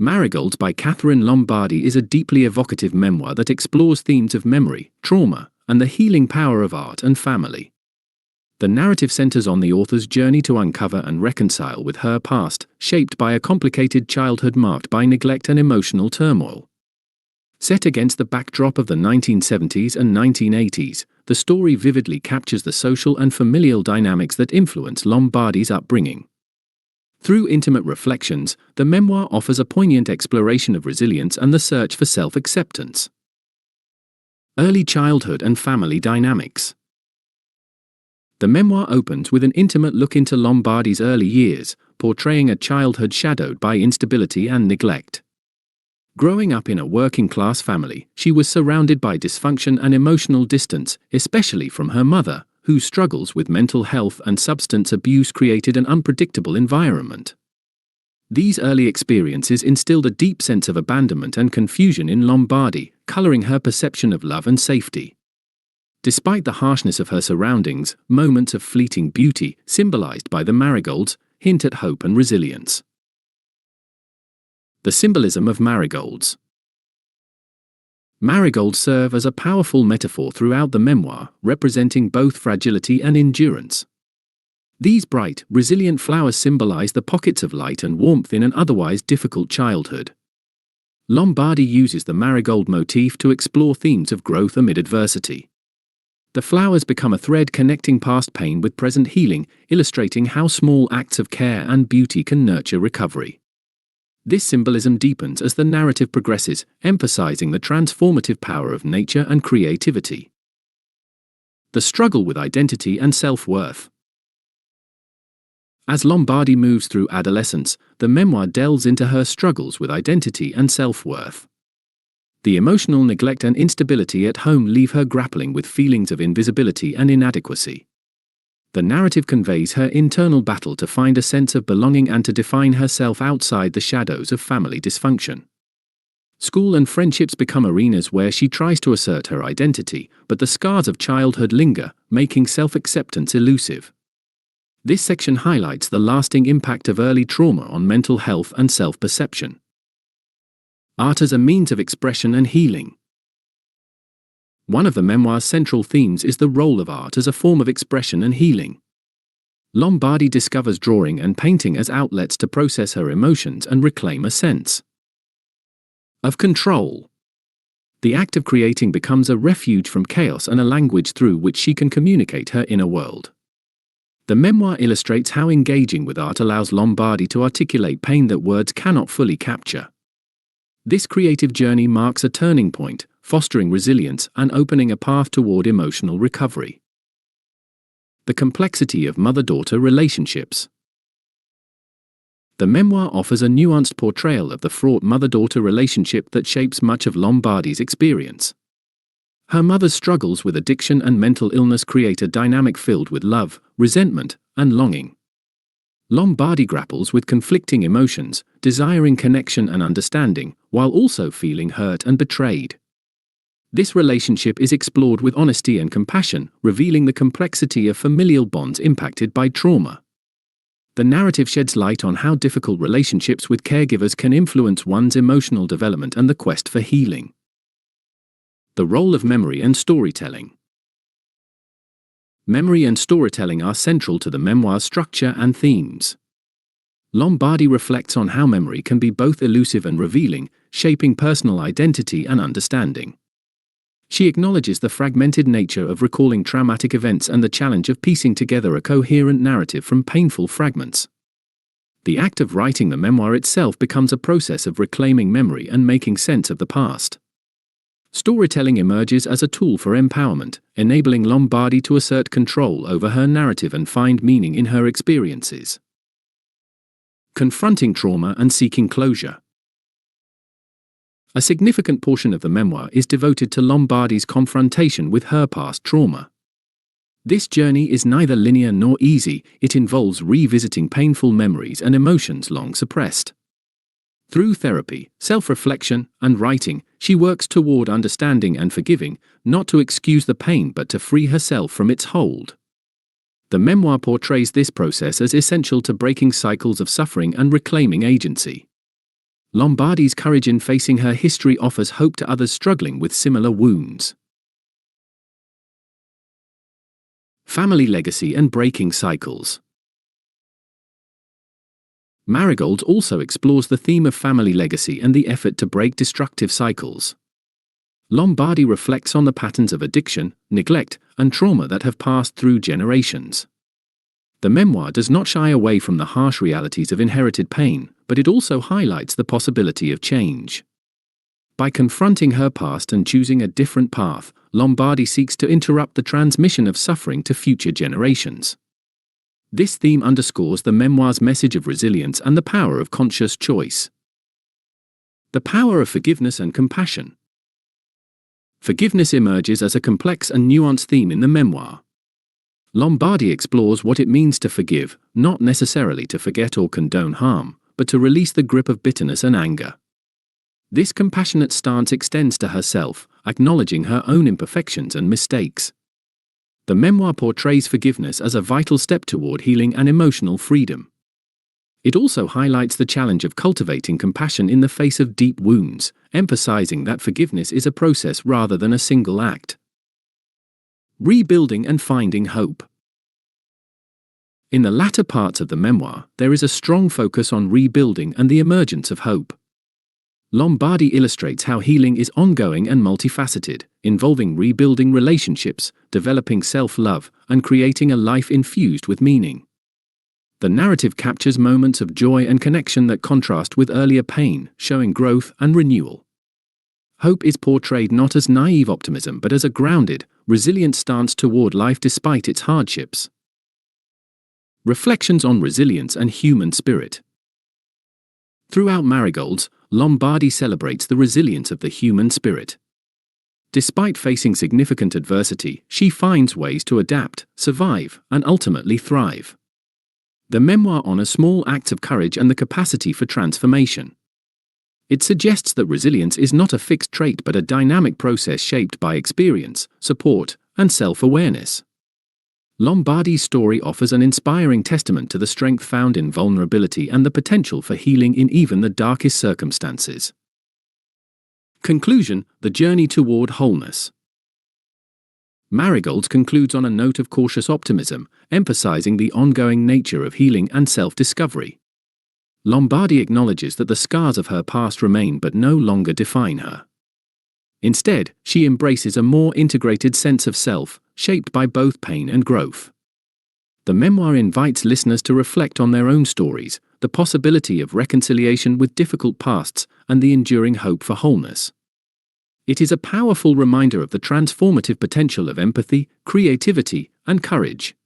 Marigolds by Catherine Lombardi is a deeply evocative memoir that explores themes of memory, trauma, and the healing power of art and family. The narrative centers on the author's journey to uncover and reconcile with her past, shaped by a complicated childhood marked by neglect and emotional turmoil. Set against the backdrop of the 1970s and 1980s, the story vividly captures the social and familial dynamics that influence Lombardi's upbringing. Through intimate reflections, the memoir offers a poignant exploration of resilience and the search for self-acceptance. Early childhood and family dynamics. The memoir opens with an intimate look into Lombardi's early years, portraying a childhood shadowed by instability and neglect. Growing up in a working-class family, she was surrounded by dysfunction and emotional distance, especially from her mother, whose struggles with mental health and substance abuse created an unpredictable environment. These early experiences instilled a deep sense of abandonment and confusion in Lombardi, coloring her perception of love and safety. Despite the harshness of her surroundings, moments of fleeting beauty, symbolized by the marigolds, hint at hope and resilience. The symbolism of marigolds. Marigolds serve as a powerful metaphor throughout the memoir, representing both fragility and endurance. These bright, resilient flowers symbolize the pockets of light and warmth in an otherwise difficult childhood. Lombardi uses the marigold motif to explore themes of growth amid adversity. The flowers become a thread connecting past pain with present healing, illustrating how small acts of care and beauty can nurture recovery. This symbolism deepens as the narrative progresses, emphasizing the transformative power of nature and creativity. The struggle with identity and self-worth. As Lombardi moves through adolescence, the memoir delves into her struggles with identity and self-worth. The emotional neglect and instability at home leave her grappling with feelings of invisibility and inadequacy. The narrative conveys her internal battle to find a sense of belonging and to define herself outside the shadows of family dysfunction. School and friendships become arenas where she tries to assert her identity, but the scars of childhood linger, making self-acceptance elusive. This section highlights the lasting impact of early trauma on mental health and self-perception. Art as a means of expression and healing. One of the memoir's central themes is the role of art as a form of expression and healing. Lombardi discovers drawing and painting as outlets to process her emotions and reclaim a sense of control. The act of creating becomes a refuge from chaos and a language through which she can communicate her inner world. The memoir illustrates how engaging with art allows Lombardi to articulate pain that words cannot fully capture. This creative journey marks a turning point, fostering resilience and opening a path toward emotional recovery. The complexity of mother-daughter relationships. The memoir offers a nuanced portrayal of the fraught mother-daughter relationship that shapes much of Lombardi's experience. Her mother's struggles with addiction and mental illness create a dynamic filled with love, resentment, and longing. Lombardi grapples with conflicting emotions, desiring connection and understanding, while also feeling hurt and betrayed. This relationship is explored with honesty and compassion, revealing the complexity of familial bonds impacted by trauma. The narrative sheds light on how difficult relationships with caregivers can influence one's emotional development and the quest for healing. The role of memory and storytelling. Memory and storytelling are central to the memoir's structure and themes. Lombardi reflects on how memory can be both elusive and revealing, shaping personal identity and understanding. She acknowledges the fragmented nature of recalling traumatic events and the challenge of piecing together a coherent narrative from painful fragments. The act of writing the memoir itself becomes a process of reclaiming memory and making sense of the past. Storytelling emerges as a tool for empowerment, enabling Lombardi to assert control over her narrative and find meaning in her experiences. Confronting trauma and seeking closure. A significant portion of the memoir is devoted to Lombardi's confrontation with her past trauma. This journey is neither linear nor easy, it involves revisiting painful memories and emotions long suppressed. Through therapy, self-reflection, and writing, she works toward understanding and forgiving, not to excuse the pain but to free herself from its hold. The memoir portrays this process as essential to breaking cycles of suffering and reclaiming agency. Lombardi's courage in facing her history offers hope to others struggling with similar wounds. Family legacy and breaking cycles. Marigolds also explores the theme of family legacy and the effort to break destructive cycles. Lombardi reflects on the patterns of addiction, neglect, and trauma that have passed through generations. The memoir does not shy away from the harsh realities of inherited pain, but it also highlights the possibility of change. By confronting her past and choosing a different path, Lombardi seeks to interrupt the transmission of suffering to future generations. This theme underscores the memoir's message of resilience and the power of conscious choice. The power of forgiveness and compassion. Forgiveness emerges as a complex and nuanced theme in the memoir. Lombardi explores what it means to forgive, not necessarily to forget or condone harm, but to release the grip of bitterness and anger. This compassionate stance extends to herself, acknowledging her own imperfections and mistakes. The memoir portrays forgiveness as a vital step toward healing and emotional freedom. It also highlights the challenge of cultivating compassion in the face of deep wounds, emphasizing that forgiveness is a process rather than a single act. Rebuilding and finding hope. In the latter parts of the memoir, there is a strong focus on rebuilding and the emergence of hope. Lombardi illustrates how healing is ongoing and multifaceted, involving rebuilding relationships, developing self-love, and creating a life infused with meaning. The narrative captures moments of joy and connection that contrast with earlier pain, showing growth and renewal. Hope is portrayed not as naive optimism but as a grounded, resilient stance toward life despite its hardships. Reflections on resilience and human spirit. Throughout Marigolds, Lombardi celebrates the resilience of the human spirit. Despite facing significant adversity, she finds ways to adapt, survive, and ultimately thrive. The memoir honors small acts of courage and the capacity for transformation. It suggests that resilience is not a fixed trait but a dynamic process shaped by experience, support, and self-awareness. Lombardi's story offers an inspiring testament to the strength found in vulnerability and the potential for healing in even the darkest circumstances. Conclusion: the journey toward wholeness. Marigolds concludes on a note of cautious optimism, emphasizing the ongoing nature of healing and self-discovery. Lombardi acknowledges that the scars of her past remain but no longer define her. Instead, she embraces a more integrated sense of self, shaped by both pain and growth. The memoir invites listeners to reflect on their own stories, the possibility of reconciliation with difficult pasts, and the enduring hope for wholeness. It is a powerful reminder of the transformative potential of empathy, creativity, and courage.